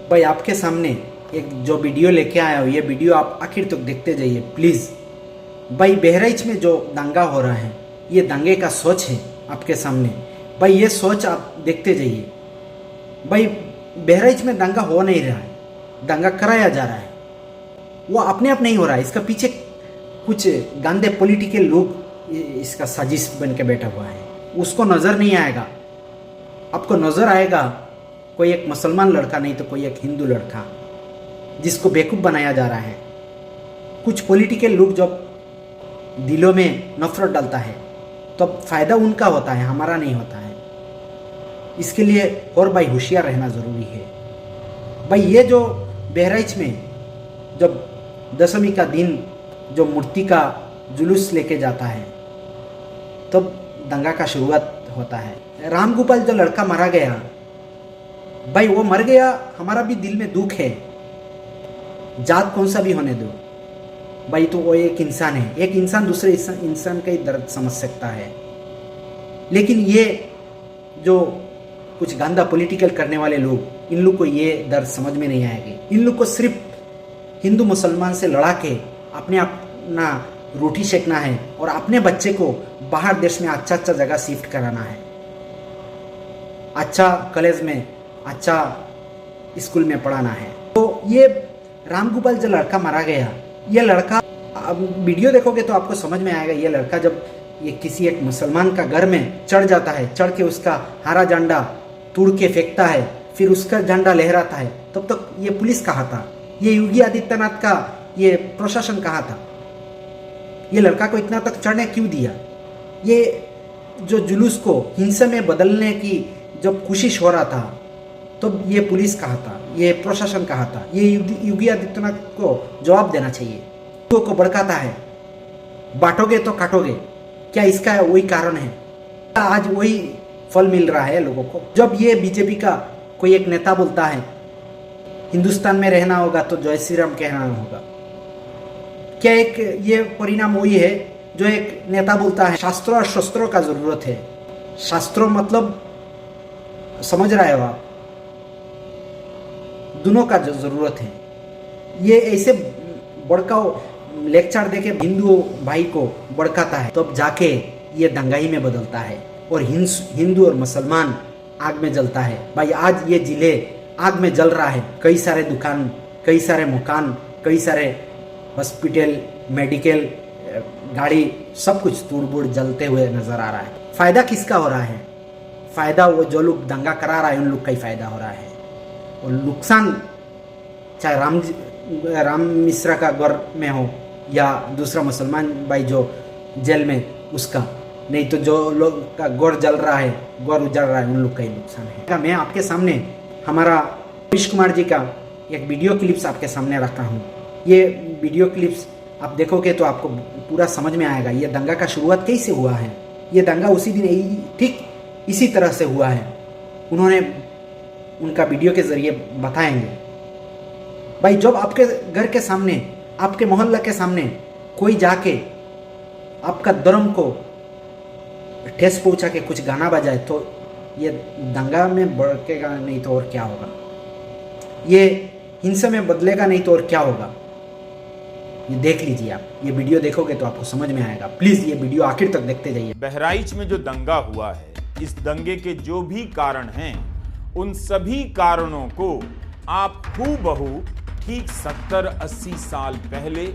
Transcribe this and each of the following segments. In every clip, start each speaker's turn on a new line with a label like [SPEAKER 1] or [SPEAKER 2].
[SPEAKER 1] भाई आपके सामने एक जो वीडियो लेके आया हूँ, ये वीडियो आप आखिर तक देखते जाइए प्लीज़। भाई बहराइच में जो दंगा हो रहा है, ये दंगे का सोच है आपके सामने। भाई ये सोच आप देखते जाइए। भाई बहराइच में दंगा हो नहीं रहा है, दंगा कराया जा रहा है। वो अपने आप नहीं हो रहा है, इसका पीछे कुछ गंदे पॉलिटिकल लोग इसका साजिश बन के बैठा हुआ है। उसको नज़र नहीं आएगा, आपको नज़र आएगा कोई एक मुसलमान लड़का, नहीं तो कोई एक हिंदू लड़का जिसको बेवकूफ़ बनाया जा रहा है। कुछ पॉलिटिकल लोग जब दिलों में नफरत डालता है तो फ़ायदा उनका होता है, हमारा नहीं होता है। इसके लिए और भाई होशियार रहना ज़रूरी है। भाई ये जो बहराइच में जब दशमी का दिन जो मूर्ति का जुलूस लेके जाता है तब दंगा का शुरुआत होता है। राम गोपाल जो लड़का मारा गया, भाई वो मर गया, हमारा भी दिल में दुख है, जात कौन सा भी होने दो भाई, तो वो एक इंसान है। एक इंसान दूसरे इंसान का ही दर्द समझ सकता है। लेकिन ये जो कुछ गंदा पॉलिटिकल करने वाले लोग, इन लोग को ये दर्द समझ में नहीं आएगी। इन लोग को सिर्फ हिंदू मुसलमान से लड़ा के अपना रोटी सेकना है और अपने बच्चे को बाहर देश में अच्छा जगह शिफ्ट कराना है, अच्छा कॉलेज में, अच्छा स्कूल में पढ़ाना है। तो ये राम गोपाल जो लड़का मारा गया, ये लड़का, अब वीडियो देखोगे तो आपको समझ में आएगा। ये लड़का जब ये किसी एक मुसलमान का घर में चढ़ जाता है, चढ़ के उसका हरा झंडा तोड़ के फेंकता है, फिर उसका झंडा लहराता है, तब तक ये पुलिस कहाँ था, ये योगी आदित्यनाथ का ये प्रशासन कहाँ था? ये लड़का को इतना तक चढ़ने क्यों दिया? ये जो जुलूस को हिंसा में बदलने की जब कोशिश हो रहा था तब ये पुलिस कहाँ था, ये प्रशासन कहाँ था? ये योगी आदित्यनाथ को जवाब देना चाहिए। लोगों को भड़काता है, बांटोगे तो काटोगे, क्या इसका वही कारण है? आज वही फल मिल रहा है लोगों को। जब ये बीजेपी का कोई एक नेता बोलता है हिंदुस्तान में रहना होगा तो जय श्री राम कहना होगा, क्या एक ये परिणाम वही है जो एक नेता बोलता है शास्त्रों और शस्त्रों का जरूरत है? शास्त्रों मतलब समझ रहे हो आप, दोनों का जो जरूरत है। ये ऐसे भड़काओ लेक्चर देके हिंदू भाई को भड़काता है, तब जाके ये दंगाई में बदलता है और हिंदू और मुसलमान आग में जलता है। भाई आज ये जिले आग में जल रहा है। कई सारे दुकान, कई सारे मकान, कई सारे हॉस्पिटल, मेडिकल, गाड़ी, सब कुछ तोड़-फोड़ जलते हुए नजर आ रहा है। फायदा किसका हो रहा है? फायदा वो जो लोग दंगा करा रहा है उन लोग का ही फायदा हो रहा है, और नुकसान चाहे राम मिश्रा का घर में हो या दूसरा मुसलमान भाई जो जेल में उसका, नहीं तो जो लोग का घर जल रहा है, घर उजड़ रहा है, उन लोग का ही नुकसान है। मैं आपके सामने हमारा नीतीश कुमार जी का एक वीडियो क्लिप्स आपके सामने रखा हूँ। ये वीडियो क्लिप्स आप देखोगे तो आपको पूरा समझ में आएगा ये दंगा का शुरुआत कैसे हुआ है। ये दंगा उसी दिन ठीक इसी तरह से हुआ है, उन्होंने उनका वीडियो के जरिए बताएंगे। भाई जब आपके घर के सामने, आपके मोहल्ला के सामने कोई जाके आपका धर्म को ठेस पहुंचा के कुछ गाना बजाए तो ये दंगा में भड़केगा, नहीं तो और क्या होगा? ये हिंसा में बदलेगा, नहीं तो और क्या होगा? ये देख लीजिए आप, ये वीडियो देखोगे तो आपको समझ में आएगा। प्लीज ये वीडियो आखिर तक देखते जाइए।
[SPEAKER 2] बहराइच में जो दंगा हुआ है, इस दंगे के जो भी कारण हैं, उन सभी कारणों को आप हूबहू ठीक 70-80 साल पहले,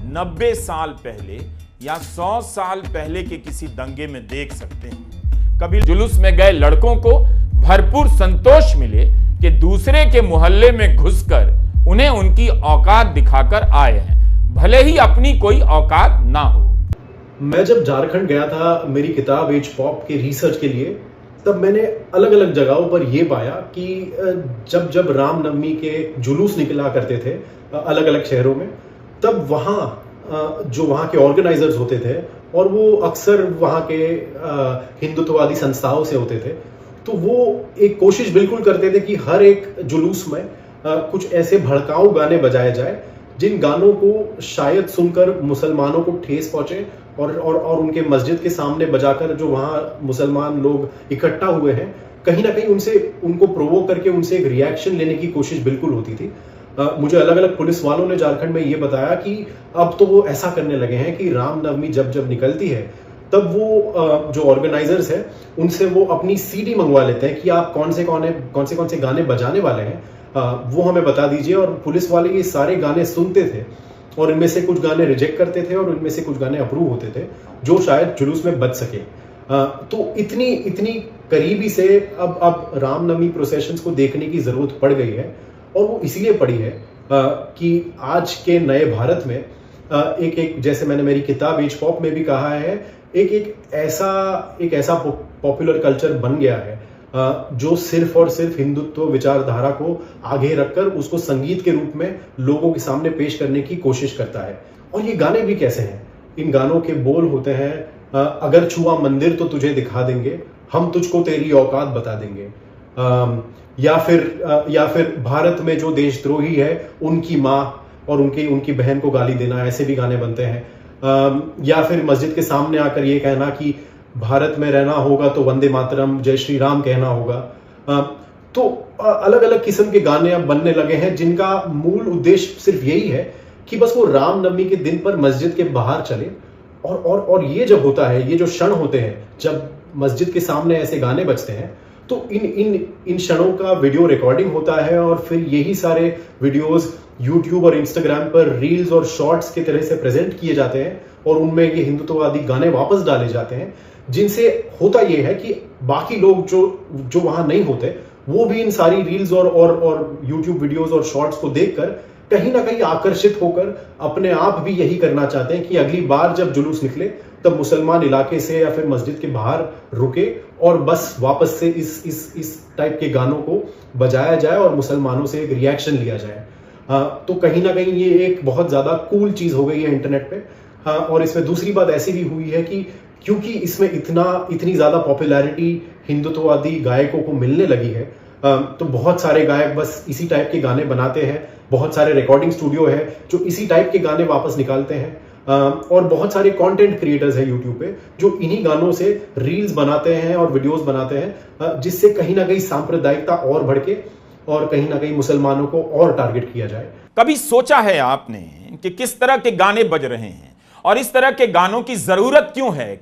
[SPEAKER 2] 90 साल पहले या 100 साल पहले के किसी दंगे में देख सकते हैं। कभी जुलूस में गए लड़कों को भरपूर संतोष मिले कि दूसरे के मोहल्ले में घुसकर उन्हें उनकी औकात दिखाकर आए हैं, भले ही अपनी कोई औकात ना हो।
[SPEAKER 3] मैं जब झारखंड गया था मेरी किताब एज पॉप के रिसर्च के लिए, तब मैंने अलग अलग जगहों पर यह पाया कि जब रामनवमी के जुलूस निकला करते थे अलग अलग शहरों में, तब वहाँ जो वहाँ के ऑर्गेनाइजर्स होते थे और वो अक्सर वहाँ के हिंदुत्ववादी संस्थाओं से होते थे, तो वो एक कोशिश बिल्कुल करते थे कि हर एक जुलूस में कुछ ऐसे भड़काऊ गाने बजाए जाए जिन गानों को शायद सुनकर मुसलमानों को ठेस पहुंचे और उनके मस्जिद के सामने बजाकर जो वहाँ मुसलमान लोग इकट्ठा हुए हैं कहीं ना कहीं उनको प्रोवोक करके उनसे एक रिएक्शन लेने की कोशिश बिल्कुल होती थी। मुझे अलग अलग पुलिस वालों ने झारखंड में ये बताया कि अब तो वो ऐसा करने लगे हैं कि रामनवमी जब जब निकलती है तब वो जो ऑर्गेनाइजर्स हैं उनसे वो अपनी सीडी मंगवा लेते हैं कि आप कौन से गाने बजाने वाले हैं, वो हमें बता दीजिए। और पुलिस वाले ये सारे गाने सुनते थे और इनमें से कुछ गाने रिजेक्ट करते थे और इनमें से कुछ गाने अप्रूव होते थे जो शायद जुलूस में बच सके। तो इतनी करीबी से अब रामनवमी प्रोसेशंस को देखने की जरूरत पड़ गई है। और वो इसलिए पड़ी है कि आज के नए भारत में एक जैसे मैंने मेरी किताब एज पॉप में भी कहा है, एक ऐसा पॉपुलर कल्चर बन गया है जो सिर्फ और सिर्फ हिंदुत्व विचारधारा को आगे रखकर उसको संगीत के रूप में लोगों के सामने पेश करने की कोशिश करता है। और ये गाने भी कैसे हैं? इन गानों के बोल होते हैं, अगर छुआ मंदिर तो तुझे दिखा देंगे, हम तुझको तेरी औकात बता देंगे। या फिर भारत में जो देशद्रोही है उनकी माँ और उनकी बहन को गाली देना, ऐसे भी गाने बनते हैं। या फिर मस्जिद के सामने आकर ये कहना कि भारत में रहना होगा तो वंदे मातरम जय श्री राम कहना होगा। तो अलग अलग किस्म के गाने अब बनने लगे हैं जिनका मूल उद्देश्य सिर्फ यही है कि बस वो रामनवमी के दिन पर मस्जिद के बाहर चले। और ये जब होता है, ये जो क्षण होते हैं जब मस्जिद के सामने ऐसे गाने बजते हैं, तो इन क्षणों का वीडियो रिकॉर्डिंग होता है और फिर यही सारे वीडियोस यूट्यूब और इंस्टाग्राम पर रील्स और शॉर्ट्स की तरह से प्रेजेंट किए जाते हैं और उनमें ये हिंदुत्ववादी गाने वापस डाले जाते हैं, जिनसे होता यह है कि बाकी लोग जो वहां नहीं होते वो भी इन सारी रील्स और यूट्यूब वीडियोस और शॉर्ट्स को देखकर कहीं ना कहीं आकर्षित होकर अपने आप भी यही करना चाहते हैं कि अगली बार जब जुलूस निकले तब मुसलमान इलाके से या फिर मस्जिद के बाहर रुके और बस वापस से इस टाइप के गानों को बजाया जाए और मुसलमानों से एक रिएक्शन लिया जाए। तो कहीं ना कहीं ये एक बहुत ज्यादा कूल चीज हो गई है इंटरनेट पे। और इसमें दूसरी बात ऐसी भी हुई है कि क्योंकि इसमें इतनी ज्यादा पॉपुलैरिटी हिंदुत्ववादी गायकों को मिलने लगी है, तो बहुत सारे गायक बस इसी टाइप के गाने बनाते हैं। बहुत सारे रिकॉर्डिंग स्टूडियो है जो इसी टाइप के गाने वापस निकालते हैं। और बहुत सारे कंटेंट क्रिएटर्स हैं यूट्यूब पे जो इन्हीं गानों से रील्स बनाते हैं और वीडियोस बनाते हैं, जिससे कहीं ना कहीं सांप्रदायिकता और भड़के और कहीं ना कहीं मुसलमानों को और टारगेट किया जाए।
[SPEAKER 2] कभी सोचा है आपने कि किस तरह के गाने बज रहे हैं और इस तरह के गानों की जरूरत क्यों है?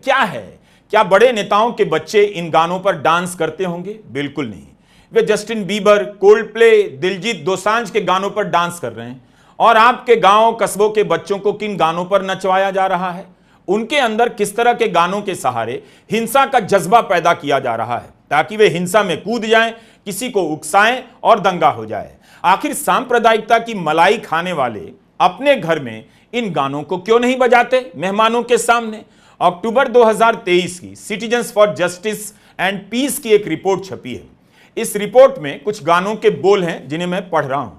[SPEAKER 2] क्या बड़े नेताओं के बच्चे इन गानों पर डांस करते होंगे? बिल्कुल नहीं। वे Justin Bieber, Coldplay, Diljit Dosanjh के गानों पर डांस कर रहे हैं। और आपके गांव कस्बों के बच्चों को किन गानों पर नचवाया जा रहा है? उनके अंदर किस तरह के गानों के सहारे हिंसा का जज्बा पैदा किया जा रहा है ताकि वे हिंसा में कूद जाएं, किसी को उकसाएं और दंगा हो जाए? आखिर सांप्रदायिकता की मलाई खाने वाले अपने घर में इन गानों को क्यों नहीं बजाते मेहमानों के सामने? अक्टूबर 2023 की citizens for justice and peace की एक रिपोर्ट छपी है। इस रिपोर्ट में कुछ गानों के बोल हैं जिन्हें मैं पढ़ रहा हूं।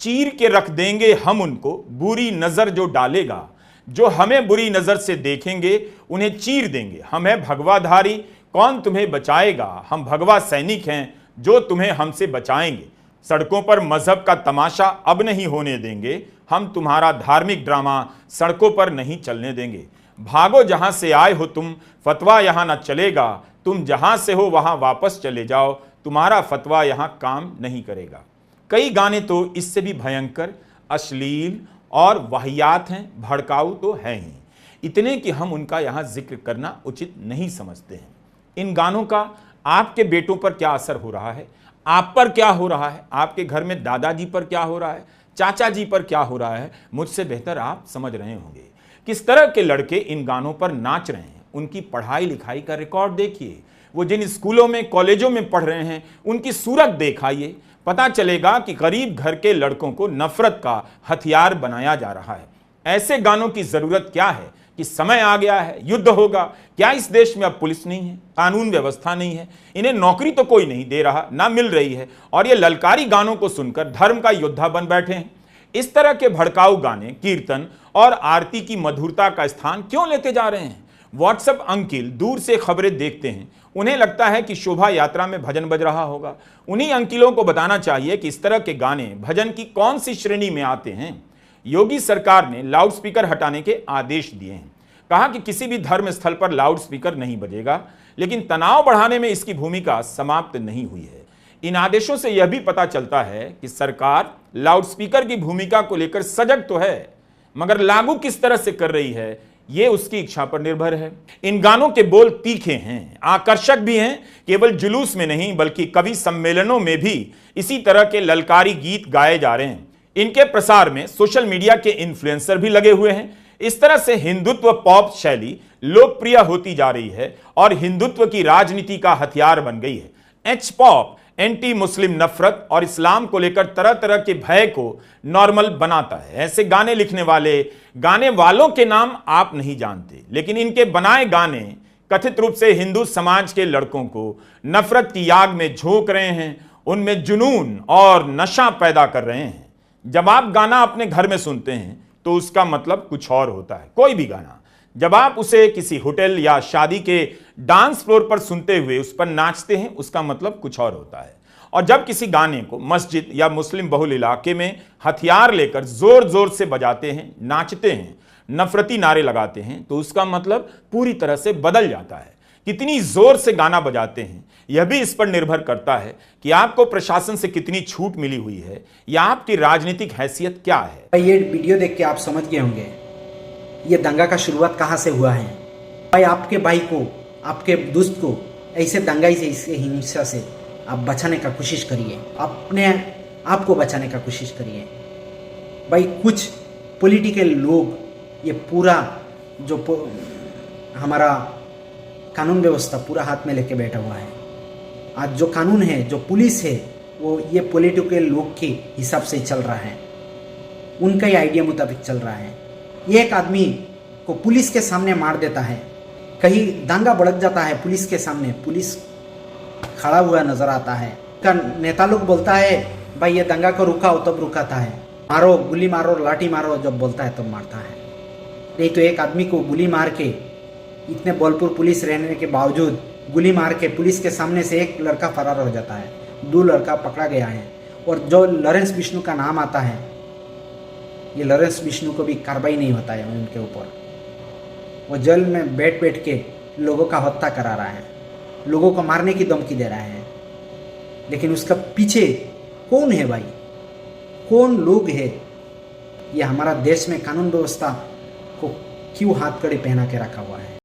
[SPEAKER 2] चीर के रख देंगे हम उनको, बुरी नजर जो डालेगा, जो हमें बुरी नजर से देखेंगे उन्हें चीर देंगे। हम हैं भगवाधारी, कौन तुम्हें बचाएगा? हम भगवा सैनिक हैं जो तुम्हें हमसे बचाएंगे। सड़कों पर मजहब का तमाशा अब नहीं होने देंगे, हम तुम्हारा धार्मिक ड्रामा सड़कों पर नहीं चलने देंगे। भागो जहां से आए हो तुम, फतवा यहां ना चलेगा, तुम जहां से हो वहां वापस चले जाओ, तुम्हारा फतवा यहां काम नहीं करेगा। कई गाने तो इससे भी भयंकर, अश्लील और वाहियात हैं, भड़काऊ तो है ही, इतने कि हम उनका यहां जिक्र करना उचित नहीं समझते हैं। इन गानों का आपके बेटों पर क्या असर हो रहा है? आप पर क्या हो रहा है? आपके घर में दादाजी पर क्या हो रहा है? चाचा जी पर क्या हो रहा है? मुझसे बेहतर आप समझ रहे होंगे। किस तरह के लड़के इन गानों पर नाच रहे हैं? उनकी पढ़ाई लिखाई का रिकॉर्ड देखिए, वो जिन स्कूलों में कॉलेजों में पढ़ रहे हैं उनकी सूरत दिखाइए, पता चलेगा कि गरीब घर के लड़कों को नफरत का हथियार बनाया जा रहा है। ऐसे गानों की जरूरत क्या है कि समय आ गया है, युद्ध होगा? क्या इस देश में अब पुलिस नहीं है, कानून व्यवस्था नहीं है? इन्हें नौकरी तो कोई नहीं दे रहा, ना मिल रही है, और ये ललकारी गानों को सुनकर धर्म का योद्धा बन बैठे हैं। इस तरह के भड़काऊ गाने कीर्तन और आरती की मधुरता का स्थान क्यों लेते जा रहे हैं? व्हाट्सएप अंकिल दूर से खबरें देखते हैं, उन्हें लगता है कि शोभा यात्रा में भजन बज रहा होगा। उन्हीं अंकिलों को बताना चाहिए कि इस तरह के गाने भजन की कौन सी श्रेणी में आते हैं। योगी सरकार ने लाउडस्पीकर हटाने के आदेश दिए हैं। कहा कि किसी भी धर्म स्थल पर लाउड स्पीकर नहीं बजेगा, लेकिन तनाव बढ़ाने में इसकी भूमिका समाप्त नहीं हुई है। इन आदेशों से यह भी पता चलता है कि सरकार लाउड स्पीकर की भूमिका को लेकर सजग तो है, मगर लागू किस तरह से कर रही है यह उसकी इच्छा पर निर्भर है। इन गानों के बोल तीखे हैं, आकर्षक भी हैं, केवल जुलूस में नहीं बल्कि कवि सम्मेलनों में भी इसी तरह के ललकारी गीत गाए जा रहे हैं। इनके प्रसार में सोशल मीडिया के इन्फ्लुएंसर भी लगे हुए हैं। इस तरह से हिंदुत्व पॉप शैली लोकप्रिय होती जा रही है और हिंदुत्व की राजनीति का हथियार बन गई है। एच पॉप एंटी मुस्लिम नफरत और इस्लाम को लेकर तरह तरह के भय को नॉर्मल बनाता है। ऐसे गाने लिखने वाले, गाने वालों के नाम आप नहीं जानते, लेकिन इनके बनाए गाने कथित रूप से हिंदू समाज के लड़कों को नफरत की आग में झोंक रहे हैं, उनमें जुनून और नशा पैदा कर रहे हैं। जब आप गाना अपने घर में सुनते हैं तो उसका मतलब कुछ और होता है। कोई भी गाना जब आप उसे किसी होटल या शादी के डांस फ्लोर पर सुनते हुए उस पर नाचते हैं, उसका मतलब कुछ और होता है। और जब किसी गाने को मस्जिद या मुस्लिम बहुल इलाके में हथियार लेकर जोर जोर से बजाते हैं, नाचते हैं, नफरती नारे लगाते हैं, तो उसका मतलब पूरी तरह से बदल जाता है। कितनी जोर से गाना बजाते हैं यह भी इस पर निर्भर करता है कि आपको प्रशासन से कितनी छूट मिली हुई है या आपकी राजनीतिक हैसियत क्या है।
[SPEAKER 1] ये वीडियो देख के आप समझ गए होंगे ये दंगा का शुरुआत कहाँ से हुआ है। भाई आपके भाई को, आपके दोस्त को ऐसे दंगाई से, इस हिंसा से आप बचाने का कोशिश करिए, अपने आप को बचाने का कोशिश करिए। भाई कुछ पॉलिटिकल लोग ये पूरा जो हमारा कानून व्यवस्था पूरा हाथ में लेके बैठा हुआ है। आज जो कानून है, जो पुलिस है, वो ये पॉलिटिकल लोग के हिसाब से चल रहा है, उनका ही आइडिया मुताबिक चल रहा है। एक आदमी को पुलिस के सामने मार देता है, कहीं दंगा भड़क जाता है पुलिस के सामने, पुलिस खड़ा हुआ नजर आता है। का नेता लोग बोलता है भाई ये दंगा को रुकाओ, तब रुकाता है, मारो, गोली मारो, लाठी मारो, जब बोलता है तब मारता है। नहीं तो एक आदमी को गोली मार के, इतने बलपुर पुलिस रहने के बावजूद गोली मार के पुलिस के सामने से एक लड़का फरार हो जाता है, 2 लड़का पकड़ा गया है। और जो लॉरेंस बिश्नोई का नाम आता है, ये लॉरेंस बिश्नोई को भी कार्रवाई नहीं होता है उनके ऊपर। वो जेल में बैठ बैठ के लोगों का हत्या करा रहा है, लोगों को मारने की धमकी दे रहा है। लेकिन उसका पीछे कौन है भाई, कौन लोग है? ये हमारा देश में कानून व्यवस्था को क्यों हाथ कड़ी पहना के रखा हुआ है?